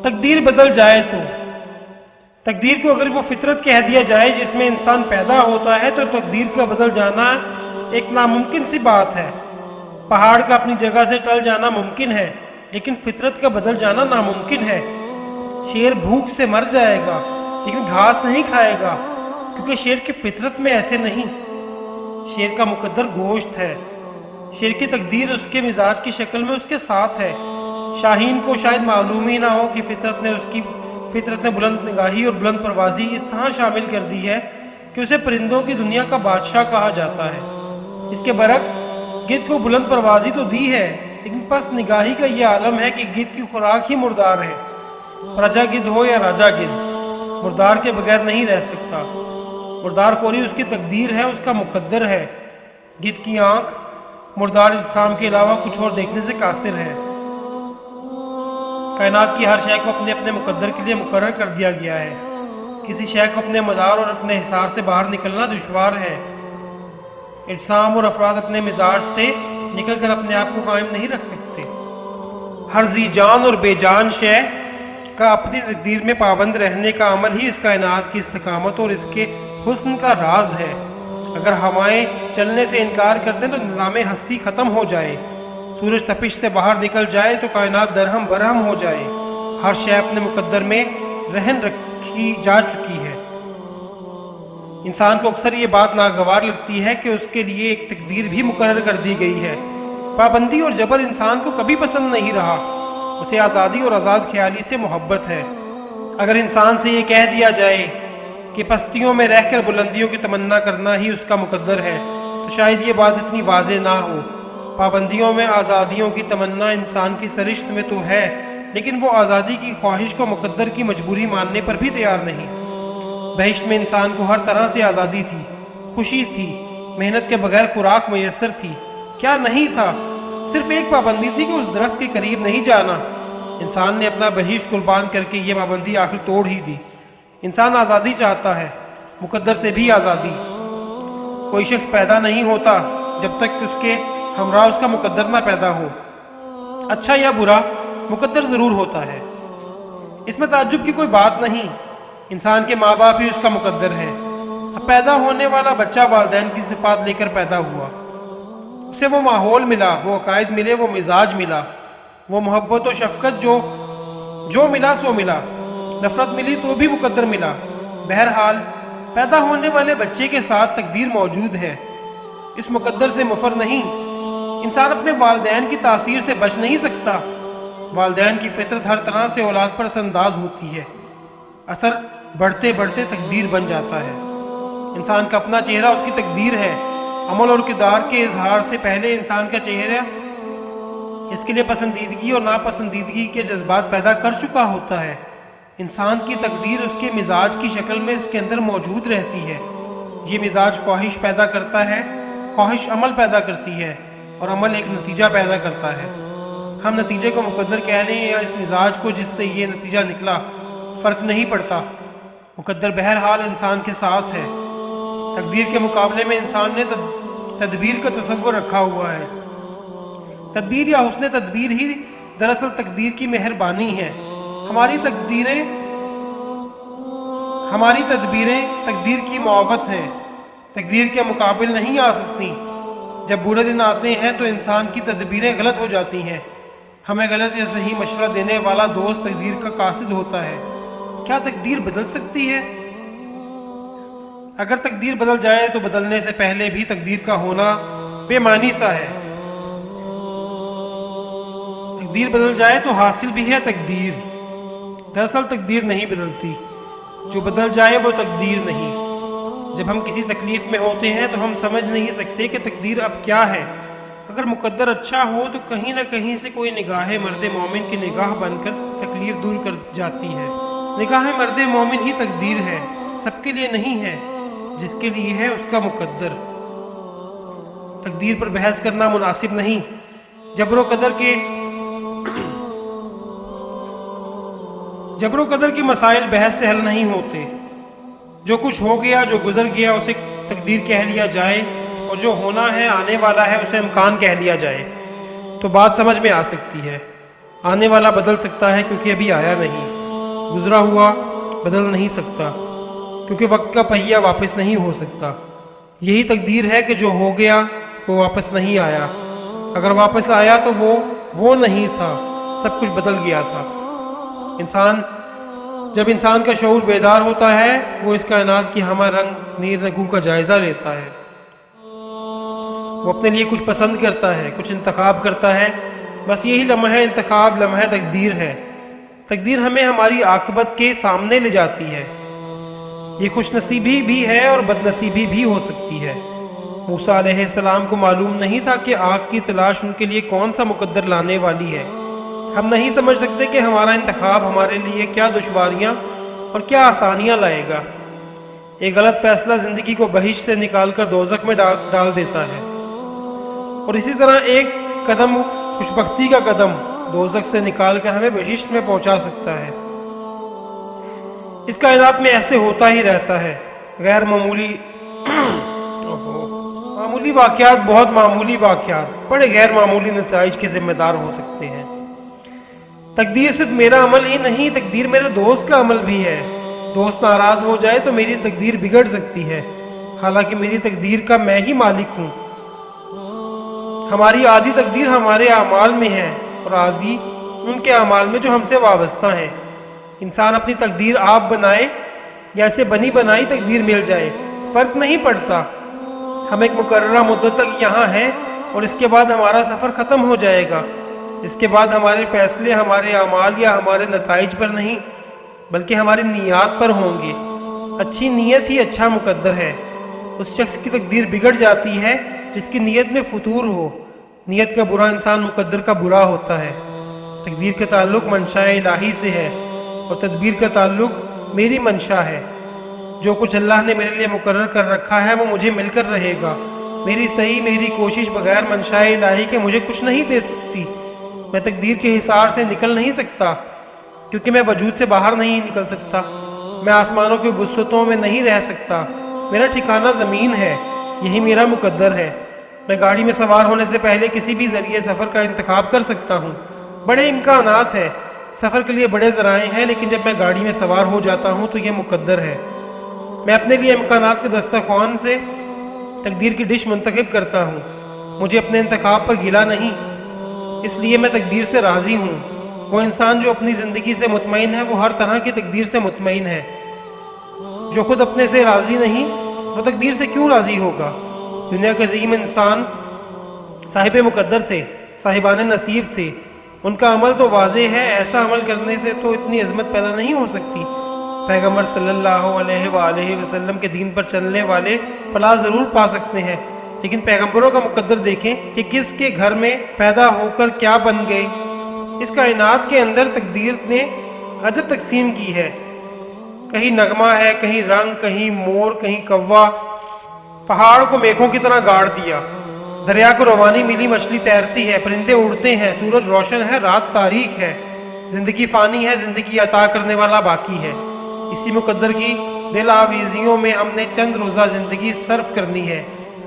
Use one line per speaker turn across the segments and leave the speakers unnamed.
تقدیر بدل جائے تو تقدیر کو اگر وہ فطرت کہہ دیا جائے جس میں انسان پیدا ہوتا ہے تو تقدیر کا بدل جانا ایک ناممکن سی بات ہے۔ پہاڑ کا اپنی جگہ سے ٹل جانا ممکن ہے لیکن فطرت کا بدل جانا ناممکن ہے۔ شیر بھوک سے مر جائے گا لیکن گھاس نہیں کھائے گا کیونکہ شیر کی فطرت میں ایسے نہیں۔ شیر کا مقدر گوشت ہے، شیر کی تقدیر اس کے مزاج کی شکل میں اس کے ساتھ ہے۔ شاہین کو شاید معلوم ہی نہ ہو کہ فطرت نے بلند نگاہی اور بلند پروازی اس طرح شامل کر دی ہے کہ اسے پرندوں کی دنیا کا بادشاہ کہا جاتا ہے۔ اس کے برعکس گدھ کو بلند پروازی تو دی ہے لیکن پست نگاہی کا یہ عالم ہے کہ گدھ کی خوراک ہی مردار ہے۔ پرجا گدھ ہو یا راجا گدھ، مردار کے بغیر نہیں رہ سکتا۔ مردار خوری اس کی تقدیر ہے، اس کا مقدر ہے۔ گدھ کی آنکھ مردار اجسام کے علاوہ کچھ اور دیکھنے سے قاصر ہے۔ کائنات کی ہر شے کو اپنے اپنے مقدر کے لیے مقرر کر دیا گیا ہے۔ کسی شے کو اپنے مدار اور اپنے حصار سے باہر نکلنا دشوار ہے۔ اجسام اور افراد اپنے مزاج سے نکل کر اپنے آپ کو قائم نہیں رکھ سکتے۔ ہر ذی جان اور بے جان شے کا اپنی تقدیر میں پابند رہنے کا عمل ہی اس کائنات کی استقامت اور اس کے حسن کا راز ہے۔ اگر ہوائیں چلنے سے انکار کر دیں تو نظام ہستی ختم ہو جائے، سورج تپش سے باہر نکل جائے تو کائنات درہم برہم ہو جائے۔ ہر شے اپنے مقدر میں رہن رکھی جا چکی ہے۔ انسان کو اکثر یہ بات ناگوار لگتی ہے کہ اس کے لیے ایک تقدیر بھی مقرر کر دی گئی ہے۔ پابندی اور جبر انسان کو کبھی پسند نہیں رہا، اسے آزادی اور آزاد خیالی سے محبت ہے۔ اگر انسان سے یہ کہہ دیا جائے کہ پستیوں میں رہ کر بلندیوں کی تمنا کرنا ہی اس کا مقدر ہے تو شاید یہ بات اتنی واضح نہ ہو۔ پابندیوں میں آزادیوں کی تمنا انسان کی سرشت میں تو ہے لیکن وہ آزادی کی خواہش کو مقدر کی مجبوری ماننے پر بھی تیار نہیں۔ بہشت میں انسان کو ہر طرح سے آزادی تھی، خوشی تھی، محنت کے بغیر خوراک میسر تھی۔ کیا نہیں تھا؟ صرف ایک پابندی تھی کہ اس درخت کے قریب نہیں جانا۔ انسان نے اپنا بہشت قربان کر کے یہ پابندی آخر توڑ ہی دی۔ انسان آزادی چاہتا ہے، مقدر سے بھی آزادی۔ کوئی شخص پیدا نہیں ہوتا جب تک اس کے ہمراہ اس کا مقدر نہ پیدا ہو۔ اچھا یا برا مقدر ضرور ہوتا ہے، اس میں تعجب کی کوئی بات نہیں۔ انسان کے ماں باپ ہی اس کا مقدر ہے۔ اب پیدا ہونے والا بچہ والدین کی صفات لے کر پیدا ہوا، اسے وہ ماحول ملا، وہ عقائد ملے، وہ مزاج ملا، وہ محبت و شفقت جو ملا سو ملا۔ نفرت ملی تو بھی مقدر ملا۔ بہرحال پیدا ہونے والے بچے کے ساتھ تقدیر موجود ہے، اس مقدر سے مفر نہیں۔ انسان اپنے والدین کی تاثیر سے بچ نہیں سکتا۔ والدین کی فطرت ہر طرح سے اولاد پر اثر انداز ہوتی ہے، اثر بڑھتے بڑھتے تقدیر بن جاتا ہے۔ انسان کا اپنا چہرہ اس کی تقدیر ہے۔ عمل اور کردار کے اظہار سے پہلے انسان کا چہرہ اس کے لیے پسندیدگی اور ناپسندیدگی کے جذبات پیدا کر چکا ہوتا ہے۔ انسان کی تقدیر اس کے مزاج کی شکل میں اس کے اندر موجود رہتی ہے۔ یہ مزاج خواہش پیدا کرتا ہے، خواہش عمل پیدا کرتی ہے اور عمل ایک نتیجہ پیدا کرتا ہے۔ ہم نتیجے کو مقدر کہہ لیں یا اس مزاج کو جس سے یہ نتیجہ نکلا، فرق نہیں پڑتا۔ مقدر بہرحال انسان کے ساتھ ہے۔ تقدیر کے مقابلے میں انسان نے تدبیر کا تصور رکھا ہوا ہے۔ تدبیر یا حسن تدبیر ہی دراصل تقدیر کی مہربانی ہے۔ ہماری تدبیریں تقدیر کی معاوت ہیں، تقدیر کے مقابل نہیں آ سکتی۔ جب برے دن آتے ہیں تو انسان کی تدبیریں غلط ہو جاتی ہیں۔ ہمیں غلط یا صحیح مشورہ دینے والا دوست تقدیر کا قاصد ہوتا ہے۔ کیا تقدیر بدل سکتی ہے؟ اگر تقدیر بدل جائے تو بدلنے سے پہلے بھی تقدیر کا ہونا بے معنی سا ہے۔ تقدیر بدل جائے تو حاصل بھی ہے تقدیر۔ دراصل تقدیر نہیں بدلتی، جو بدل جائے وہ تقدیر نہیں۔ جب ہم کسی تکلیف میں ہوتے ہیں تو ہم سمجھ نہیں سکتے کہ تقدیر اب کیا ہے۔ اگر مقدر اچھا ہو تو کہیں نہ کہیں سے کوئی نگاہ مرد مومن کی نگاہ بن کر تکلیف دور کر جاتی ہے۔ نگاہ مرد مومن ہی تقدیر ہے، سب کے لیے نہیں ہے، جس کے لیے ہے اس کا مقدر۔ تقدیر پر بحث کرنا مناسب نہیں۔ جبر و قدر کے مسائل بحث سے حل نہیں ہوتے۔ جو کچھ ہو گیا، جو گزر گیا، اسے تقدیر کہہ لیا جائے اور جو ہونا ہے، آنے والا ہے، اسے امکان کہہ لیا جائے تو بات سمجھ میں آ سکتی ہے۔ آنے والا بدل سکتا ہے کیونکہ ابھی آیا نہیں، گزرا ہوا بدل نہیں سکتا کیونکہ وقت کا پہیہ واپس نہیں ہو سکتا۔ یہی تقدیر ہے کہ جو ہو گیا وہ واپس نہیں آیا، اگر واپس آیا تو وہ نہیں تھا، سب کچھ بدل گیا تھا۔ جب انسان کا شعور بیدار ہوتا ہے وہ اس کائنات کی ہمہ رنگ نیر نگوں کا جائزہ لیتا ہے، وہ اپنے لیے کچھ پسند کرتا ہے، کچھ انتخاب کرتا ہے، بس یہی لمحہ انتخاب لمحہ تقدیر ہے۔ تقدیر ہمیں ہماری عاقبت کے سامنے لے جاتی ہے، یہ خوش نصیبی بھی ہے اور بد نصیبی بھی ہو سکتی ہے۔ موسیٰ علیہ السلام کو معلوم نہیں تھا کہ آگ کی تلاش ان کے لیے کون سا مقدر لانے والی ہے۔ ہم نہیں سمجھ سکتے کہ ہمارا انتخاب ہمارے لیے کیا دشواریاں اور کیا آسانیاں لائے گا۔ ایک غلط فیصلہ زندگی کو بہشت سے نکال کر دوزخ میں ڈال دیتا ہے، اور اسی طرح ایک قدم خوشبختی کا قدم دوزخ سے نکال کر ہمیں بہشت میں پہنچا سکتا ہے۔ اس کائنات میں ایسے ہوتا ہی رہتا ہے، غیر معمولی واقعات بہت معمولی واقعات بڑے غیر معمولی نتائج کے ذمہ دار ہو سکتے ہیں۔ تقدیر صرف میرا عمل ہی نہیں، تقدیر میرے دوست کا عمل بھی ہے۔ دوست ناراض ہو جائے تو میری تقدیر بگڑ سکتی ہے، حالانکہ میری تقدیر کا میں ہی مالک ہوں۔ ہماری آدھی تقدیر ہمارے اعمال میں ہے اور آدھی ان کے اعمال میں جو ہم سے وابستہ ہیں۔ انسان اپنی تقدیر آپ بنائے یا اسے بنی بنائی تقدیر مل جائے، فرق نہیں پڑتا۔ ہم ایک مقررہ مدت تک یہاں ہیں اور اس کے بعد ہمارا سفر ختم ہو جائے گا۔ اس کے بعد ہمارے فیصلے ہمارے اعمال یا ہمارے نتائج پر نہیں بلکہ ہماری نیات پر ہوں گے۔ اچھی نیت ہی اچھا مقدر ہے۔ اس شخص کی تقدیر بگڑ جاتی ہے جس کی نیت میں فتور ہو۔ نیت کا برا انسان مقدر کا برا ہوتا ہے۔ تقدیر کا تعلق منشاء الہی سے ہے اور تدبیر کا تعلق میری منشا ہے۔ جو کچھ اللہ نے میرے لیے مقرر کر رکھا ہے وہ مجھے مل کر رہے گا۔ میری کوشش بغیر منشاء الہی کے مجھے کچھ نہیں دے سکتی۔ میں تقدیر کے حصار سے نکل نہیں سکتا کیونکہ میں وجود سے باہر نہیں نکل سکتا۔ میں آسمانوں کی وسعتوں میں نہیں رہ سکتا۔ میرا ٹھکانہ زمین ہے، یہی میرا مقدر ہے۔ میں گاڑی میں سوار ہونے سے پہلے کسی بھی ذریعے سفر کا انتخاب کر سکتا ہوں۔ بڑے امکانات ہیں، سفر کے لیے بڑے ذرائع ہیں، لیکن جب میں گاڑی میں سوار ہو جاتا ہوں تو یہ مقدر ہے۔ میں اپنے لیے امکانات کے دسترخوان سے تقدیر کی ڈش منتخب کرتا ہوں۔ مجھے اپنے انتخاب پر گلہ نہیں، اس لیے میں تقدیر سے راضی ہوں۔ وہ انسان جو اپنی زندگی سے مطمئن ہے وہ ہر طرح کی تقدیر سے مطمئن ہے۔ جو خود اپنے سے راضی نہیں وہ تقدیر سے کیوں راضی ہوگا؟ دنیا کے عظیم انسان صاحب مقدر تھے، صاحبان نصیب تھے۔ ان کا عمل تو واضح ہے، ایسا عمل کرنے سے تو اتنی عظمت پیدا نہیں ہو سکتی۔ پیغمبر صلی اللہ علیہ وآلہ وسلم کے دین پر چلنے والے فلاح ضرور پا سکتے ہیں، لیکن پیغمبروں کا مقدر دیکھیں کہ کس کے گھر میں پیدا ہو کر کیا بن گئے۔ اس کائنات کے اندر تقدیر نے عجب تقسیم کی ہے، کہیں نغمہ ہے، کہیں رنگ، کہیں مور، کہیں کوا۔ پہاڑ کو میخوں کی طرح گاڑ دیا، دریا کو روانی ملی، مچھلی تیرتی ہے، پرندے اڑتے ہیں، سورج روشن ہے، رات تاریک ہے۔ زندگی فانی ہے، زندگی عطا کرنے والا باقی ہے۔ اسی مقدر کی دل آویزیوں میں ہم نے چند روزہ زندگی صرف کرنی ہے۔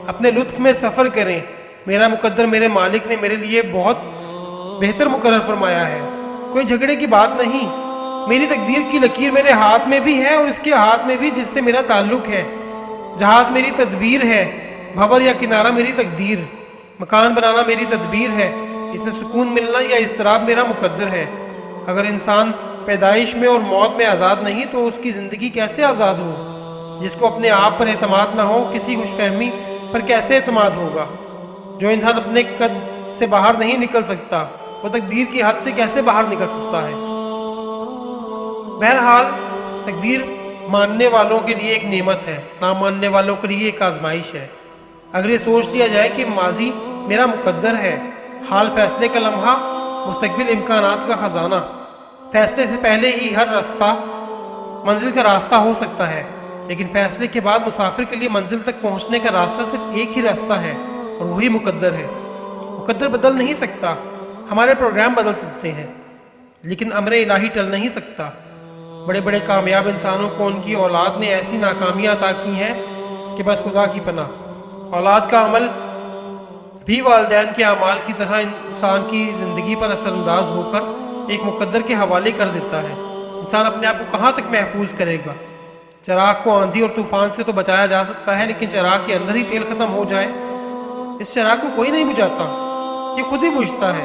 اپنے لطف میں سفر کریں۔ میرا مقدر میرے مالک نے میرے لیے بہت بہتر مقرر فرمایا ہے، کوئی جھگڑے کی بات نہیں۔ میری تقدیر کی لکیر میرے ہاتھ میں بھی ہے اور اس کے ہاتھ میں بھی جس سے میرا تعلق ہے۔ جہاز میری تدبیر ہے، بھور یا کنارہ میری تقدیر، مکان بنانا میری تدبیر ہے، اس میں سکون ملنا یا اضطراب میرا مقدر ہے۔ اگر انسان پیدائش میں اور موت میں آزاد نہیں تو اس کی زندگی کیسے آزاد ہو؟ جس کو اپنے آپ پر اعتماد نہ ہو، کسی خوش فہمی پر کیسے اعتماد ہوگا؟ جو انسان اپنے قد سے باہر نہیں نکل سکتا وہ تقدیر کی حد سے کیسے باہر نکل سکتا ہے؟ بہرحال تقدیر ماننے والوں کے لیے ایک نعمت ہے، نہ ماننے والوں کے لیے ایک آزمائش ہے۔ اگر یہ سوچ لیا جائے کہ ماضی میرا مقدر ہے، حال فیصلے کا لمحہ، مستقبل امکانات کا خزانہ، فیصلے سے پہلے ہی ہر راستہ منزل کا راستہ ہو سکتا ہے، لیکن فیصلے کے بعد مسافر کے لیے منزل تک پہنچنے کا راستہ صرف ایک ہی راستہ ہے اور وہی مقدر ہے۔ مقدر بدل نہیں سکتا، ہمارے پروگرام بدل سکتے ہیں لیکن امر الہی ٹل نہیں سکتا۔ بڑے بڑے کامیاب انسانوں کو ان کی اولاد نے ایسی ناکامیاں عطا کی ہیں کہ بس خدا کی پناہ۔ اولاد کا عمل بھی والدین کے اعمال کی طرح انسان کی زندگی پر اثر انداز ہو کر ایک مقدر کے حوالے کر دیتا ہے۔ انسان اپنے آپ کو کہاں تک محفوظ کرے گا؟ چراغ کو آندھی اور طوفان سے تو بچایا جا سکتا ہے، لیکن چراغ کے اندر ہی تیل ختم ہو جائے، اس چراغ کو کوئی نہیں بجھاتا، یہ خود ہی بجھتا ہے۔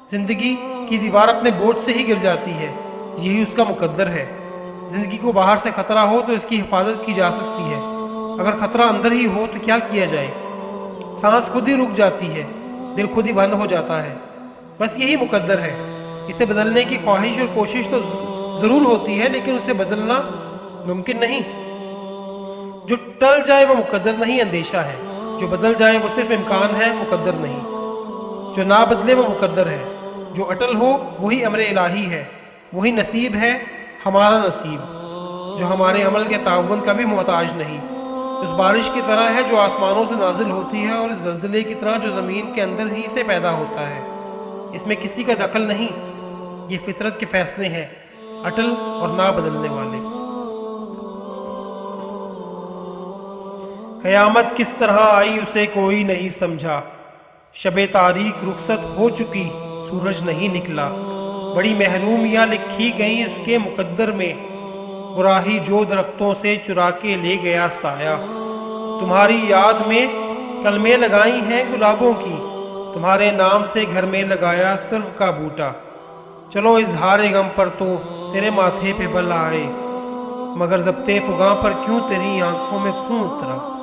زندگی کی دیوار اپنے بوجھ سے ہی گر جاتی ہے، یہی اس کا مقدر ہے۔ زندگی کو باہر سے خطرہ ہو تو اس کی حفاظت کی جا سکتی ہے، اگر خطرہ اندر ہی ہو تو کیا کیا جائے؟ سانس خود ہی رک جاتی ہے، دل خود ہی بند ہو جاتا ہے۔ بس یہی مقدر ہے۔ اسے بدلنے کی خواہش اور کوشش تو ضرور ہوتی ہے، لیکن اسے بدلنا ممکن نہیں۔ جو ٹل جائے وہ مقدر نہیں، اندیشہ ہے۔ جو بدل جائے وہ صرف امکان ہے، مقدر نہیں۔ جو نہ بدلے وہ مقدر ہے، جو اٹل ہو وہی امر الہی ہے، وہی نصیب ہے ہمارا نصیب، جو ہمارے عمل کے تعاون کا بھی محتاج نہیں۔ اس بارش کی طرح ہے جو آسمانوں سے نازل ہوتی ہے، اور اس زلزلے کی طرح جو زمین کے اندر ہی سے پیدا ہوتا ہے۔ اس میں کسی کا دخل نہیں، یہ فطرت کے فیصلے ہیں، اٹل اور نہ بدلنے والے۔ قیامت کس طرح آئی اسے کوئی نہیں سمجھا، شب تاریک رخصت ہو چکی سورج نہیں نکلا۔ بڑی محرومیاں لکھی گئیں اس کے مقدر میں، براہی جو درختوں سے چرا کے لے گیا سایہ۔ تمہاری یاد میں کلمیں لگائی ہیں گلابوں کی، تمہارے نام سے گھر میں لگایا سرو کا بوٹا۔ چلو اظہار غم پر تو تیرے ماتھے پہ بل آئے، مگر ضبط فغاں پر کیوں تیری آنکھوں میں خون اترا۔